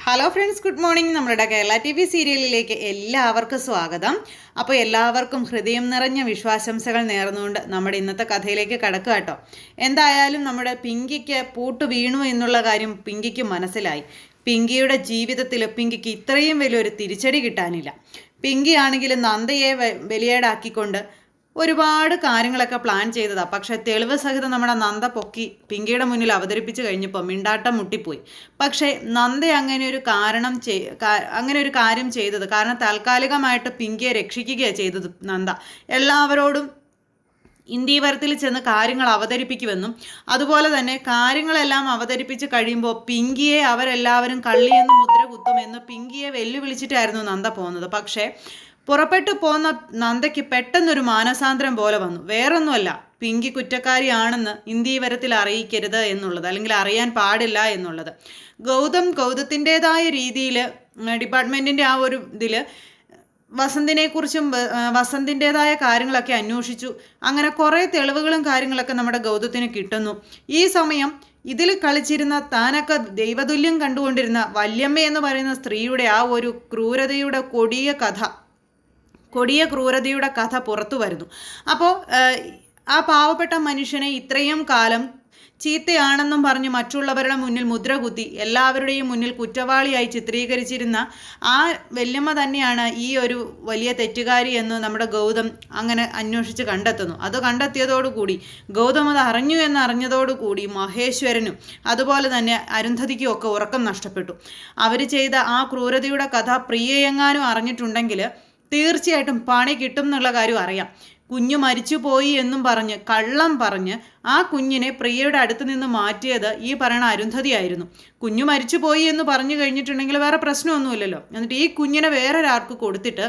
Hello friends, good morning. നമ്മുടെ Kerala T V സീരിയലിലേക്ക് എല്ലാവർക്കും സ്വാഗതം. അപ്പോൾ എല്ലാവർക്കും ഹൃദയം നിറഞ്ഞ വിശ്വാസംസകൾ നേർന്നുകൊണ്ട് നമ്മുടെ ഇന്നത്തെ കഥയിലേക്ക് കടക്കുക കേട്ടോ. എന്തായാലും നമ്മുടെ പിങ്കിക്ക് പൂട്ട് വീണു എന്നുള്ള കാര്യം പിങ്കിക്ക് മനസ്സിലായി. പിങ്കിയുടെ ജീവിതത്തിൽ പിങ്കിക്ക് ഇത്രയും വലിയൊരു തിരിച്ചടി കിട്ടാനില്ല. പിങ്കി ആണെങ്കിൽ നന്ദയെ ബലിയേടാക്കിക്കൊണ്ട് ഒരുപാട് കാര്യങ്ങളൊക്കെ പ്ലാൻ ചെയ്തതാണ്. പക്ഷേ തെളിവ് സഹിതം നമ്മുടെ നന്ദ പൊക്കി പിങ്കിയുടെ മുന്നിൽ അവതരിപ്പിച്ച് കഴിഞ്ഞപ്പോൾ മിണ്ടാട്ടം മുട്ടിപ്പോയി. പക്ഷേ നന്ദ അങ്ങനെ ഒരു കാര്യം ചെയ്തത് കാരണം താൽക്കാലികമായിട്ട് പിങ്കിയെ രക്ഷിക്കുകയാണ് ചെയ്തത്. നന്ദ എല്ലാവരോടും ഇന്ദീവരത്തിൽ ചെന്ന് കാര്യങ്ങൾ അവതരിപ്പിക്കുമെന്നും അതുപോലെ തന്നെ കാര്യങ്ങളെല്ലാം അവതരിപ്പിച്ച് കഴിയുമ്പോൾ പിങ്കിയെ അവരെല്ലാവരും കള്ളിയെന്ന് മുദ്ര കുത്തുമെന്ന് പിങ്കിയെ വെല്ലുവിളിച്ചിട്ടായിരുന്നു നന്ദ പോകുന്നത്. പക്ഷേ പുറപ്പെട്ടു പോന്ന നന്ദയ്ക്ക് പെട്ടെന്നൊരു മാനസാന്തരം പോലെ വന്നു. വേറൊന്നുമല്ല, പിങ്കി കുറ്റക്കാരിയാണെന്ന് ഇന്ദീവരത്തിൽ അറിയിക്കരുത് എന്നുള്ളത്, അല്ലെങ്കിൽ അറിയാൻ പാടില്ല എന്നുള്ളത്. ഗൗതത്തിൻ്റെതായ രീതിയിൽ ഡിപ്പാർട്ട്മെൻറ്റിൻ്റെ ആ ഒരു ഇതിൽ വസന്തിനെക്കുറിച്ചും വസന്തിൻ്റെതായ കാര്യങ്ങളൊക്കെ അന്വേഷിച്ചു. അങ്ങനെ കുറേ തെളിവുകളും കാര്യങ്ങളൊക്കെ നമ്മുടെ ഗൗതത്തിന് കിട്ടുന്നു. ഈ സമയം ഇതിൽ കളിച്ചിരുന്ന താനൊക്കെ ദൈവതുല്യം കണ്ടുകൊണ്ടിരുന്ന വല്യമ്മ എന്ന് പറയുന്ന സ്ത്രീയുടെ ആ ഒരു കൊടിയ ക്രൂരതയുടെ കഥ പുറത്തു വരുന്നു. അപ്പോൾ ആ പാവപ്പെട്ട മനുഷ്യനെ ഇത്രയും കാലം ചീത്തയാണെന്നും പറഞ്ഞ് മറ്റുള്ളവരുടെ മുന്നിൽ മുദ്ര കുത്തി എല്ലാവരുടെയും മുന്നിൽ കുറ്റവാളിയായി ചിത്രീകരിച്ചിരുന്ന ആ വല്യമ്മ തന്നെയാണ് ഈ ഒരു വലിയ തെറ്റുകാരി എന്ന് നമ്മുടെ ഗൗതം അങ്ങനെ അന്വേഷിച്ച് കണ്ടെത്തുന്നു. അത് കണ്ടെത്തിയതോടുകൂടി ഗൗതം അത് അറിഞ്ഞതോടുകൂടി മഹേശ്വരനും അതുപോലെ തന്നെ അരുന്ധതിക്കും ഒക്കെ ഉറക്കം നഷ്ടപ്പെട്ടു. അവർ ചെയ്ത ആ ക്രൂരതയുടെ കഥ പ്രിയയെങ്ങാനും അറിഞ്ഞിട്ടുണ്ടെങ്കിൽ തീർച്ചയായിട്ടും പണി കിട്ടും എന്നുള്ള കാര്യം അറിയാം. കുഞ്ഞു മരിച്ചുപോയി എന്നും പറഞ്ഞ് കള്ളം പറഞ്ഞ് ആ കുഞ്ഞിനെ പ്രിയയുടെ അടുത്ത് നിന്ന് മാറ്റിയത് ഈ പറയുന്ന അരുന്ധതിയായിരുന്നു. കുഞ്ഞു മരിച്ചുപോയി എന്ന് പറഞ്ഞു കഴിഞ്ഞിട്ടുണ്ടെങ്കിൽ വേറെ പ്രശ്നമൊന്നുമില്ലല്ലോ. എന്നിട്ട് ഈ കുഞ്ഞിനെ വേറൊരാൾക്ക് കൊടുത്തിട്ട്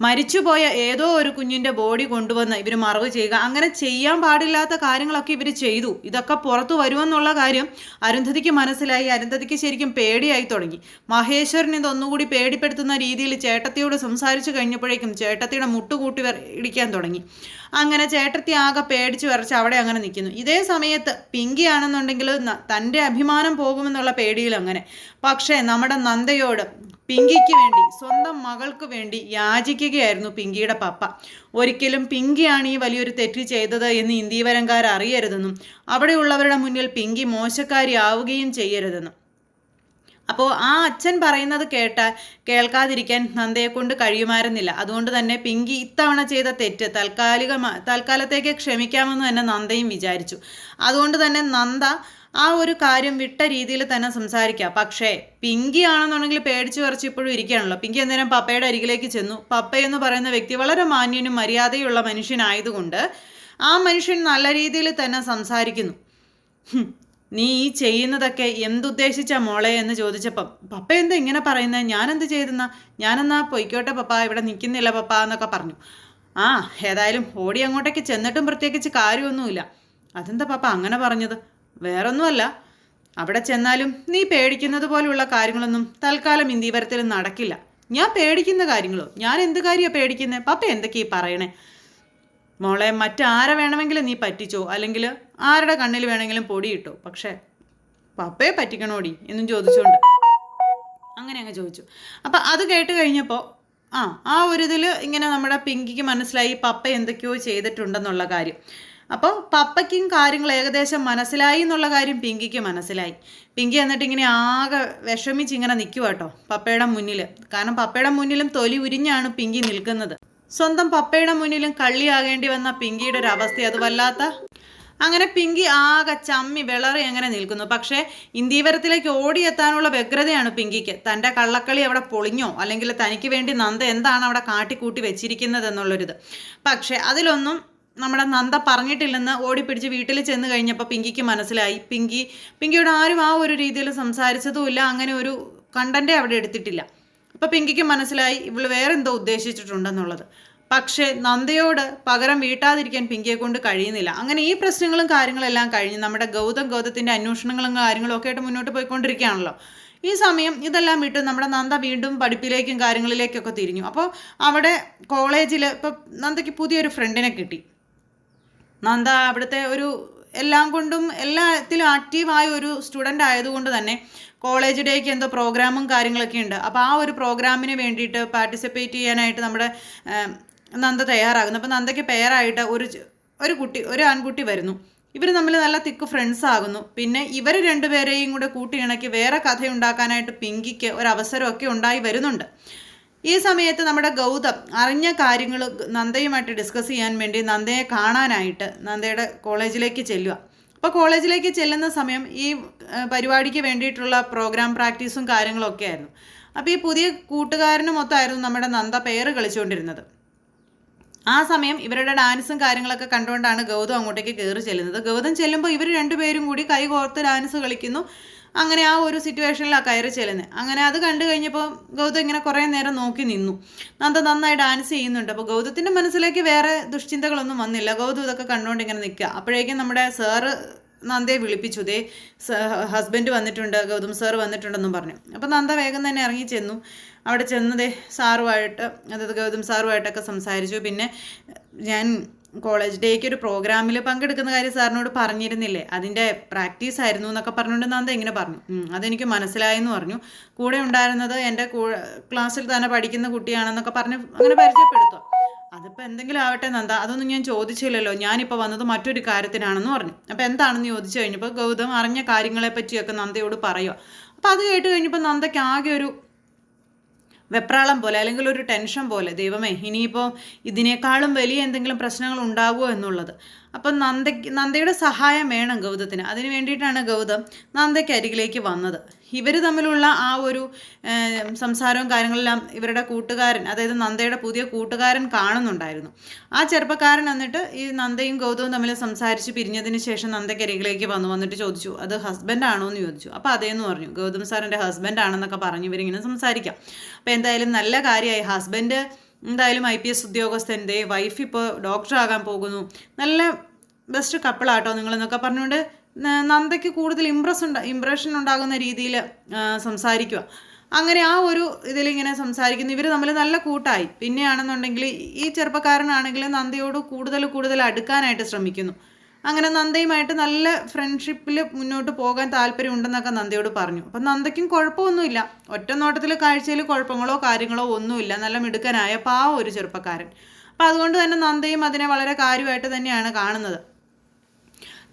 മരിച്ചുപോയ ഏതോ ഒരു കുഞ്ഞിൻ്റെ ബോഡി കൊണ്ടുവന്ന് ഇവർ മറവ് ചെയ്യുക, അങ്ങനെ ചെയ്യാൻ പാടില്ലാത്ത കാര്യങ്ങളൊക്കെ ഇവർ ചെയ്തു. ഇതൊക്കെ പുറത്തു വരുമെന്നുള്ള കാര്യം അരുന്ധതിക്ക് മനസ്സിലായി. അരുന്ധതിക്ക് ശരിക്കും പേടിയായി തുടങ്ങി. മഹേശ്വരൻ ഇതൊന്നുകൂടി പേടിപ്പെടുത്തുന്ന രീതിയിൽ ചേട്ടത്തിയോട് സംസാരിച്ചു കഴിഞ്ഞപ്പോഴേക്കും ചേട്ടത്തിയുടെ മുട്ടുകൂട്ടി ഇടിക്കാൻ തുടങ്ങി. അങ്ങനെ ചേട്ടത്തി ആകെ പേടിച്ച് വിറച്ച് അവിടെ അങ്ങനെ നിൽക്കുന്നു. ഇതേ സമയത്ത് പിങ്കി ആണെന്നുണ്ടെങ്കിൽ തൻ്റെ അഭിമാനം പോകുമെന്നുള്ള പേടിയിൽ അങ്ങനെ. പക്ഷേ നമ്മുടെ നന്ദയോട് പിങ്കിക്ക് വേണ്ടി, സ്വന്തം മകൾക്ക് വേണ്ടി യാചിക്കുകയായിരുന്നു പിങ്കിയുടെ പപ്പ. ഒരിക്കലും പിങ്കിയാണ് ഈ വലിയൊരു തെറ്റ് ചെയ്തത് എന്ന് ഇന്ദീവരംകാർ അറിയരുതെന്നും അവിടെയുള്ളവരുടെ മുന്നിൽ പിങ്കി മോശക്കാരി ആവുകയും ചെയ്യരുതെന്നും. അപ്പോൾ ആ അച്ഛൻ പറയുന്നത് കേൾക്കാതിരിക്കാൻ നന്ദയെ കൊണ്ട് കഴിയുമായിരുന്നില്ല. അതുകൊണ്ട് തന്നെ പിങ്കി ഇത്തവണ ചെയ്ത തെറ്റ് തൽക്കാലത്തേക്ക് ക്ഷമിക്കാമെന്ന് തന്നെ നന്ദയും വിചാരിച്ചു. അതുകൊണ്ട് തന്നെ നന്ദ ആ ഒരു കാര്യം വിട്ട രീതിയിൽ തന്നെ സംസാരിക്കുക. പക്ഷേ പിങ്കി ആണെന്നുണ്ടെങ്കിൽ പേടിച്ചു വരച്ച് ഇപ്പോഴും ഇരിക്കുകയാണല്ലോ. പിങ്കി അന്നേരം പപ്പയുടെ അരികിലേക്ക് ചെന്നു. പപ്പയെന്ന് പറയുന്ന വ്യക്തി വളരെ മാന്യനും മര്യാദയുള്ള മനുഷ്യനായതുകൊണ്ട് ആ മനുഷ്യൻ നല്ല രീതിയിൽ തന്നെ സംസാരിക്കുന്നു. നീ ഈ ചെയ്യുന്നതൊക്കെ എന്തുദ്ദേശിച്ചാ മോളെ എന്ന് ചോദിച്ചപ്പം പപ്പ എന്താ ഇങ്ങനെ പറയുന്നത്, ഞാനെന്ത് ചെയ്തെന്നാ, ഞാനെന്നാ പൊയ്ക്കോട്ടെ പപ്പ, ഇവിടെ നിൽക്കുന്നില്ല പപ്പ എന്നൊക്കെ പറഞ്ഞു. ഏതായാലും ഓടി അങ്ങോട്ടേക്ക് ചെന്നിട്ടും പ്രത്യേകിച്ച് കാര്യമൊന്നുമില്ല. അതെന്താ പപ്പ അങ്ങനെ പറഞ്ഞത്? വേറൊന്നുമല്ല, അവിടെ ചെന്നാലും നീ പേടിക്കുന്നത് പോലുള്ള കാര്യങ്ങളൊന്നും തൽക്കാലം ഇന്ദീവരത്തിൽ നടക്കില്ല. ഞാൻ പേടിക്കുന്ന കാര്യങ്ങളോ? ഞാൻ എന്ത് കാര്യമാണ് പേടിക്കുന്നത്? പപ്പ എന്തൊക്കെയാ പറയണേ? മോളെ, മറ്റാരെ വേണമെങ്കിലും നീ പറ്റിച്ചോ, അല്ലെങ്കിൽ ആരുടെ കണ്ണിൽ വേണമെങ്കിലും പൊടിയിട്ടോ, പക്ഷേ പപ്പയെ പറ്റിക്കണോടി എന്നും ചോദിച്ചോണ്ട് അങ്ങനെ അങ്ങ് ചോദിച്ചു. അപ്പം അത് കേട്ട് കഴിഞ്ഞപ്പോൾ ആ ഒരു ഇതിൽ ഇങ്ങനെ നമ്മുടെ പിങ്കിക്ക് മനസ്സിലായി പപ്പ എന്തൊക്കെയോ ചെയ്തിട്ടുണ്ടെന്നുള്ള കാര്യം. അപ്പോൾ പപ്പയ്ക്കും കാര്യങ്ങൾ ഏകദേശം മനസ്സിലായി എന്നുള്ള കാര്യം പിങ്കിക്ക് മനസ്സിലായി. പിങ്കി എന്നിട്ട് ഇങ്ങനെ ആകെ വിഷമിച്ച് ഇങ്ങനെ നിൽക്കുക കേട്ടോ പപ്പയുടെ മുന്നിൽ. കാരണം പപ്പയുടെ മുന്നിലും തൊലി ഉരിഞ്ഞാണ് പിങ്കി നിൽക്കുന്നത്. സ്വന്തം പപ്പയുടെ മുന്നിലും കള്ളിയാകേണ്ടി വന്ന പിങ്കിയുടെ ഒരു അവസ്ഥ അത് വല്ലാത്ത. അങ്ങനെ പിങ്കി ആകെ ചമ്മി വിളറി അങ്ങനെ നിൽക്കുന്നു. പക്ഷേ ഇന്ദീവരത്തിലേക്ക് ഓടിയെത്താനുള്ള വ്യഗ്രതയാണ് പിങ്കിക്ക്. തൻ്റെ കള്ളക്കളി അവിടെ പൊളിഞ്ഞോ, അല്ലെങ്കിൽ തനിക്ക് വേണ്ടി നന്ദ എന്താണ് അവിടെ കാട്ടിക്കൂട്ടി വെച്ചിരിക്കുന്നത് എന്നുള്ളൊരിത്. പക്ഷേ അതിലൊന്നും നമ്മുടെ നന്ദ പറഞ്ഞിട്ടില്ലെന്ന് ഓടിപ്പിടിച്ച് വീട്ടിൽ ചെന്ന് കഴിഞ്ഞപ്പോൾ പിങ്കിക്ക് മനസ്സിലായി. പിങ്കിയോട് ആരും ആ ഒരു രീതിയിൽ സംസാരിച്ചതുമില്ല, അങ്ങനെ ഒരു കണ്ടൻറ്റേ അവിടെ എടുത്തിട്ടില്ല. അപ്പോൾ പിങ്കിക്ക് മനസ്സിലായി ഇവൾ വേറെ എന്തോ ഉദ്ദേശിച്ചിട്ടുണ്ടെന്നുള്ളത്. പക്ഷേ നന്ദയോട് പകരം വീട്ടാതിരിക്കാൻ പിങ്കിയെ കൊണ്ട് കഴിയുന്നില്ല. അങ്ങനെ ഈ പ്രശ്നങ്ങളും കാര്യങ്ങളെല്ലാം കഴിഞ്ഞ് നമ്മുടെ ഗൗതത്തിൻ്റെ അന്വേഷണങ്ങളും കാര്യങ്ങളും ഒക്കെ ആയിട്ട് മുന്നോട്ട് പോയിക്കൊണ്ടിരിക്കുകയാണല്ലോ. ഈ സമയം ഇതെല്ലാം വിട്ട് നമ്മുടെ നന്ദ വീണ്ടും പഠിപ്പിലേക്കും കാര്യങ്ങളിലേക്കൊക്കെ തിരിഞ്ഞു. അപ്പോൾ അവിടെ കോളേജിൽ ഇപ്പോൾ നന്ദയ്ക്ക് പുതിയൊരു ഫ്രണ്ടിനെ കിട്ടി. നന്ദ അവിടുത്തെ ഒരു എല്ലാം കൊണ്ടും എല്ലാത്തിലും ആക്റ്റീവായ ഒരു സ്റ്റുഡൻ്റ് ആയതുകൊണ്ട് തന്നെ കോളേജ് ഡേക്ക് എന്തോ പ്രോഗ്രാമും കാര്യങ്ങളൊക്കെ ഉണ്ട്. അപ്പോൾ ആ ഒരു പ്രോഗ്രാമിന് വേണ്ടിയിട്ട് പാർട്ടിസിപ്പേറ്റ് ചെയ്യാനായിട്ട് നമ്മുടെ നന്ദ തയ്യാറാകുന്നു. അപ്പോൾ നന്ദയ്ക്ക് പെയറായിട്ട് ഒരു ആൺകുട്ടി വരുന്നു. ഇവർ തമ്മിൽ നല്ല തിക്ക് ഫ്രണ്ട്സ് ആകുന്നു. പിന്നെ ഇവർ രണ്ടുപേരെയും കൂടെ കൂട്ടിയിണക്കി വേറെ കഥയുണ്ടാക്കാനായിട്ട് പിങ്കിക്ക് ഒരവസരമൊക്കെ ഉണ്ടായി വരുന്നുണ്ട്. ഈ സമയത്ത് നമ്മുടെ ഗൗതം അറിഞ്ഞ കാര്യങ്ങൾ നന്ദയുമായിട്ട് ഡിസ്കസ് ചെയ്യാൻ വേണ്ടി നന്ദയെ കാണാനായിട്ട് നന്ദയുടെ കോളേജിലേക്ക് ചെല്ലുക. അപ്പോൾ കോളേജിലേക്ക് ചെല്ലുന്ന സമയം ഈ പരിപാടിക്ക് വേണ്ടിയിട്ടുള്ള പ്രോഗ്രാം പ്രാക്ടീസും കാര്യങ്ങളൊക്കെ ആയിരുന്നു. അപ്പോൾ ഈ പുതിയ കൂട്ടുകാരന് മൊത്തമായിരുന്നു നമ്മുടെ നന്ദ പെയർ കളിച്ചുകൊണ്ടിരുന്നത്. ആ സമയം ഇവരുടെ ഡാൻസും കാര്യങ്ങളൊക്കെ കണ്ടുകൊണ്ടാണ് ഗൗതം അങ്ങോട്ടേക്ക് കയറി ചെല്ലുന്നത്. ഗൗതം ചെല്ലുമ്പോൾ ഇവർ രണ്ടുപേരും കൂടി കൈ കോർത്ത് ഡാൻസ് കളിക്കുന്നു. അങ്ങനെ ആ ഒരു സിറ്റുവേഷനിലാണ് കയറി ചെല്ലുന്നത്. അങ്ങനെ അത് കണ്ടു കഴിഞ്ഞപ്പോൾ ഗൗതം ഇങ്ങനെ കുറേ നേരം നോക്കി നിന്നു. നന്ദ നന്നായി ഡാൻസ് ചെയ്യുന്നുണ്ട്. അപ്പോൾ ഗൗതത്തിൻ്റെ മനസ്സിലേക്ക് വേറെ ദുശ്ചിന്തകളൊന്നും വന്നില്ല. ഗൗതം ഇതൊക്കെ കണ്ടുകൊണ്ട് ഇങ്ങനെ നിൽക്കുക. അപ്പോഴേക്കും നമ്മുടെ സാറ് നന്ദയെ വിളിപ്പിച്ചു. ദേ ഹസ്ബൻഡ് വന്നിട്ടുണ്ട്, ഗൗതം സാറ് വന്നിട്ടുണ്ടെന്നും പറഞ്ഞു. അപ്പോൾ നന്ദ വേഗം തന്നെ ഇറങ്ങി ചെന്നു. അവിടെ ചെന്നതേ സാറുമായിട്ട്, അതായത് ഗൗതം സാറുമായിട്ടൊക്കെ സംസാരിച്ചു. പിന്നെ ഞാൻ കോളേജ് ഡേക്ക് ഒരു പ്രോഗ്രാമിൽ പങ്കെടുക്കുന്ന കാര്യം സാറിനോട് പറഞ്ഞിരുന്നില്ലേ, അതിൻ്റെ പ്രാക്ടീസ് ആയിരുന്നു എന്നൊക്കെ പറഞ്ഞുകൊണ്ട് നന്ദ ഇങ്ങനെ പറഞ്ഞു. അതെനിക്ക് മനസ്സിലായെന്ന് പറഞ്ഞു. കൂടെ ഉണ്ടായിരുന്നത് എൻ്റെ ക്ലാസ്സിൽ തന്നെ പഠിക്കുന്ന കുട്ടിയാണെന്നൊക്കെ പറഞ്ഞ് അങ്ങനെ പരിചയപ്പെടുത്തുക. അതിപ്പോൾ എന്തെങ്കിലും ആവട്ടെ നന്ദ, അതൊന്നും ഞാൻ ചോദിച്ചില്ലല്ലോ, ഞാനിപ്പോൾ വന്നത് മറ്റൊരു കാര്യത്തിനാണെന്ന് പറഞ്ഞു. അപ്പോൾ എന്താണെന്ന് ചോദിച്ചു കഴിഞ്ഞപ്പോൾ ഗൗതം അറിഞ്ഞ കാര്യങ്ങളെ പറ്റിയൊക്കെ നന്ദയോട് പറയുക. അപ്പോൾ അത് കേട്ട് കഴിഞ്ഞപ്പോൾ നന്ദയ്ക്ക് ആകെ ഒരു വെപ്രാളം പോലെ, അല്ലെങ്കിൽ ഒരു ടെൻഷൻ പോലെ, ദൈവമേ ഇനിയിപ്പോൾ ഇതിനേക്കാളും വലിയ എന്തെങ്കിലും പ്രശ്നങ്ങൾ ഉണ്ടാകുമോ എന്നുള്ളത്. അപ്പം നന്ദയുടെ സഹായം വേണം ഗൗതത്തിന്. അതിന് വേണ്ടിയിട്ടാണ് ഗൗതം നന്ദയ്ക്ക് അരികിലേക്ക് വന്നത്. ഇവർ തമ്മിലുള്ള ആ ഒരു സംസാരവും കാര്യങ്ങളെല്ലാം ഇവരുടെ കൂട്ടുകാരൻ, അതായത് നന്ദയുടെ പുതിയ കൂട്ടുകാരൻ കാണുന്നുണ്ടായിരുന്നു. ആ ചെറുപ്പക്കാരൻ എന്നിട്ട് ഈ നന്ദയും ഗൗതവും തമ്മിൽ സംസാരിച്ച് പിരിഞ്ഞതിന് ശേഷം നന്ദയ്ക്ക് അരികിലേക്ക് വന്നിട്ട് ചോദിച്ചു, അത് ഹസ്ബൻഡാണോ എന്ന് ചോദിച്ചു. അപ്പോൾ അതേന്ന് പറഞ്ഞു. ഗൗതം സാറിൻ്റെ ഹസ്ബൻഡാണെന്നൊക്കെ പറഞ്ഞ് ഇവരിങ്ങനെ സംസാരിക്കാം. അപ്പോൾ എന്തായാലും നല്ല കാര്യമായി. ഹസ്ബൻഡ് എന്തായാലും IPS ഉദ്യോഗസ്ഥൻ്റെ, വൈഫ് ഇപ്പോൾ ഡോക്ടറാകാൻ പോകുന്നു, നല്ല ബെസ്റ്റ് കപ്പിളാട്ടോ നിങ്ങളെന്നൊക്കെ പറഞ്ഞുകൊണ്ട് നന്ദയ്ക്ക് കൂടുതൽ ഇംപ്രഷൻ ഉണ്ടാകുന്ന രീതിയിൽ സംസാരിക്കുക. അങ്ങനെ ആ ഒരു ഇതിലിങ്ങനെ സംസാരിക്കുന്നു. ഇവർ തമ്മിൽ നല്ല കൂട്ടായി. പിന്നെയാണെന്നുണ്ടെങ്കിൽ ഈ ചെറുപ്പക്കാരനാണെങ്കിൽ നന്ദയോട് കൂടുതൽ അടുക്കാനായിട്ട് ശ്രമിക്കുന്നു. അങ്ങനെ നന്ദയുമായിട്ട് നല്ല ഫ്രണ്ട്ഷിപ്പിൽ മുന്നോട്ട് പോകാൻ താല്പര്യമുണ്ടെന്നൊക്കെ നന്ദയോട് പറഞ്ഞു. അപ്പം നന്ദയ്ക്കും കുഴപ്പമൊന്നുമില്ല. ഒറ്റ നോട്ടത്തിൽ കാഴ്ചയിൽ കുഴപ്പങ്ങളോ കാര്യങ്ങളോ ഒന്നുമില്ല. നല്ല മിടുക്കനായ പാവം ഒരു ചെറുപ്പക്കാരൻ. അപ്പം അതുകൊണ്ട് തന്നെ നന്ദയും അതിനെ വളരെ കാര്യമായിട്ട് തന്നെയാണ് കാണുന്നത്.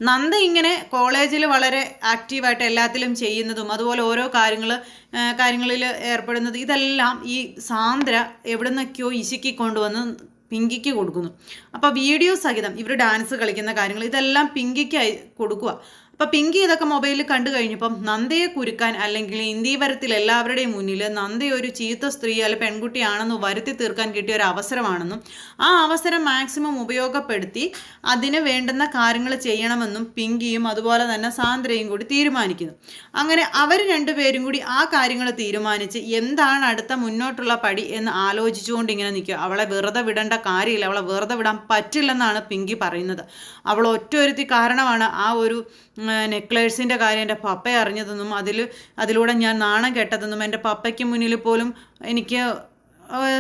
നന്ദ ഇങ്ങനെ കോളേജിൽ വളരെ ആക്റ്റീവായിട്ട് എല്ലാത്തിലും ചെയ്യുന്നതും അതുപോലെ ഓരോ കാര്യങ്ങളിൽ ഏർപ്പെടുന്നത് ഇതെല്ലാം ഈ സാന്ദ്ര എവിടെ നിന്നൊക്കെയോ ഇശുക്കി കൊണ്ടുവന്ന് പിങ്കിക്ക് കൊടുക്കുന്നു. അപ്പോൾ വീഡിയോ സഹിതം ഇവർ ഡാൻസ് കളിക്കുന്ന കാര്യങ്ങൾ ഇതെല്ലാം പിങ്കിക്കായി കൊടുക്കുക. അപ്പോൾ പിങ്കി ഇതൊക്കെ മൊബൈലിൽ കണ്ടു കഴിഞ്ഞപ്പം നന്ദയെ കുരുക്കാൻ, അല്ലെങ്കിൽ ഇന്ത്യവരത്തിൽ എല്ലാവരുടെയും മുന്നിൽ നന്ദയെ ഒരു ചീത്ത സ്ത്രീ അല്ലെങ്കിൽ പെൺകുട്ടിയാണെന്ന് വരുത്തി തീർക്കാൻ കിട്ടിയ ഒരു അവസരമാണെന്നും ആ അവസരം മാക്സിമം ഉപയോഗപ്പെടുത്തി അതിന് വേണ്ടുന്ന കാര്യങ്ങൾ ചെയ്യണമെന്നും പിങ്കിയും അതുപോലെ തന്നെ സാന്ദ്രയും കൂടി തീരുമാനിക്കുന്നു. അങ്ങനെ അവർ രണ്ടുപേരും കൂടി ആ കാര്യങ്ങൾ തീരുമാനിച്ച് എന്താണ് അടുത്ത മുന്നോട്ടുള്ള പടി എന്ന് ആലോചിച്ചുകൊണ്ട് ഇങ്ങനെ നിൽക്കുക. അവളെ വെറുതെ വിടേണ്ട കാര്യമില്ല, അവളെ വെറുതെ വിടാൻ പറ്റില്ലെന്നാണ് പിങ്കി പറയുന്നത്. അവൾ ഒറ്റൊരുത്തി കാരണമാണ് ആ ഒരു നെക്ലേഴ്സിൻ്റെ കാര്യം എൻ്റെ പപ്പ അറിഞ്ഞതെന്നും അതിലൂടെ ഞാൻ നാണം കെട്ടതെന്നും എൻ്റെ പപ്പയ്ക്ക് മുന്നിൽ പോലും എനിക്ക്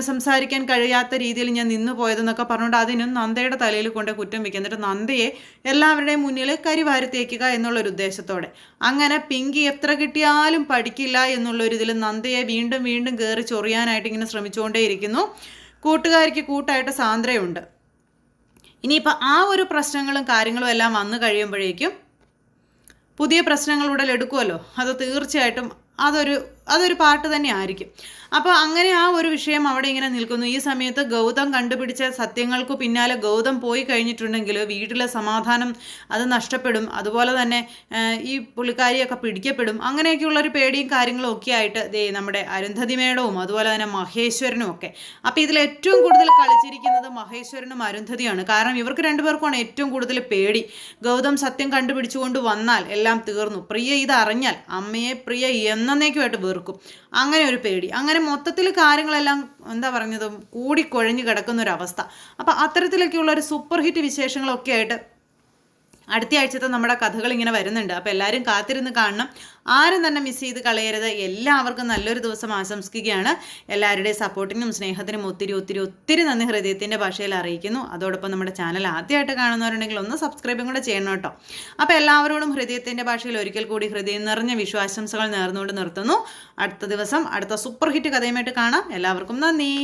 സംസാരിക്കാൻ കഴിയാത്ത രീതിയിൽ ഞാൻ നിന്നു പോയതെന്നൊക്കെ പറഞ്ഞുകൊണ്ട് അതിനും നന്ദയുടെ തലയിൽ കൊണ്ട് കുറ്റം വയ്ക്കുക. എന്നിട്ട് നന്ദയെ എല്ലാവരുടെയും മുന്നിൽ കരിവാരി തേക്കുക എന്നുള്ളൊരു ഉദ്ദേശത്തോടെ അങ്ങനെ പിങ്കി എത്ര കിട്ടിയാലും പഠിക്കില്ല എന്നുള്ളൊരിതിൽ നന്ദയെ വീണ്ടും വീണ്ടും കയറി ചൊറിയാനായിട്ട് ഇങ്ങനെ ശ്രമിച്ചുകൊണ്ടേയിരിക്കുന്നു. കൂട്ടുകാരിക്ക് കൂട്ടായിട്ട് സാന്ദ്രയുണ്ട്. ഇനിയിപ്പോൾ ആ ഒരു പ്രശ്നങ്ങളും കാര്യങ്ങളും എല്ലാം വന്നു കഴിയുമ്പോഴേക്കും പുതിയ പ്രശ്നങ്ങൾ ഉടലെടുക്കുമല്ലോ. അത് തീർച്ചയായിട്ടും അതൊരു പാട്ട് തന്നെ ആയിരിക്കും. അപ്പോൾ അങ്ങനെ ആ ഒരു വിഷയം അവിടെ ഇങ്ങനെ നിൽക്കുന്നു. ഈ സമയത്ത് ഗൗതം കണ്ടുപിടിച്ച സത്യങ്ങൾക്ക് പിന്നാലെ ഗൗതം പോയി കഴിഞ്ഞിട്ടുണ്ടെങ്കിൽ വീട്ടിലെ സമാധാനം അത് നഷ്ടപ്പെടും. അതുപോലെ തന്നെ ഈ പുള്ളിക്കാരിയൊക്കെ പിടിക്കപ്പെടും. അങ്ങനെയൊക്കെയുള്ളൊരു പേടിയും കാര്യങ്ങളും ഒക്കെ ആയിട്ട് നമ്മുടെ അരുന്ധതി മേഡവും അതുപോലെ തന്നെ മഹേശ്വരനും ഒക്കെ. അപ്പോൾ ഇതിൽ ഏറ്റവും കൂടുതൽ കളിച്ചിരിക്കുന്നത് മഹേശ്വരനും അരുന്ധതിയാണ്. കാരണം ഇവർക്ക് രണ്ടുപേർക്കുമാണ് ഏറ്റവും കൂടുതൽ പേടി. ഗൗതം സത്യം കണ്ടുപിടിച്ചുകൊണ്ട് വന്നാൽ എല്ലാം തീർന്നു. പ്രിയ ഇതറിഞ്ഞാൽ അമ്മയെ പ്രിയ എന്നേക്കുമായിട്ട് വെറുക്കും. അങ്ങനെ ഒരു പേടി. അങ്ങനെ മൊത്തത്തിൽ കാര്യങ്ങളെല്ലാം എന്താ പറഞ്ഞത് കൂടിക്കൊഴഞ്ഞു കിടക്കുന്നൊരവസ്ഥ. അപ്പം അത്തരത്തിലൊക്കെയുള്ള ഒരു സൂപ്പർ ഹിറ്റ് വിശേഷങ്ങളൊക്കെ ആയിട്ട് അടുത്ത ആഴ്ചത്തെ നമ്മുടെ കഥകൾ ഇങ്ങനെ വരുന്നുണ്ട്. അപ്പോൾ എല്ലാവരും കാത്തിരുന്ന് കാണണം. ആരും തന്നെ മിസ് ചെയ്ത് കളയരുത്. എല്ലാവർക്കും നല്ലൊരു ദിവസം ആശംസിക്കുകയാണ്. എല്ലാവരുടെയും സപ്പോർട്ടിനും സ്നേഹത്തിനും ഒത്തിരി ഒത്തിരി ഒത്തിരി നന്ദി ഹൃദയത്തിൻ്റെ ഭാഷയിൽ അറിയിക്കുന്നു. അതോടൊപ്പം നമ്മുടെ ചാനൽ ആദ്യമായിട്ട് കാണുന്നവരുണ്ടെങ്കിൽ ഒന്ന് സബ്സ്ക്രൈബും കൂടെ ചെയ്യണം കേട്ടോ. അപ്പോൾ എല്ലാവരോടും ഹൃദയത്തിൻ്റെ ഭാഷയിൽ ഒരിക്കൽ കൂടി ഹൃദയം നിറഞ്ഞ വിശ്വാസംസകൾ നേർന്നുകൊണ്ട് നിർത്തുന്നു. അടുത്ത ദിവസം അടുത്ത സൂപ്പർ ഹിറ്റ് കഥയുമായിട്ട് കാണാം. എല്ലാവർക്കും നന്ദി.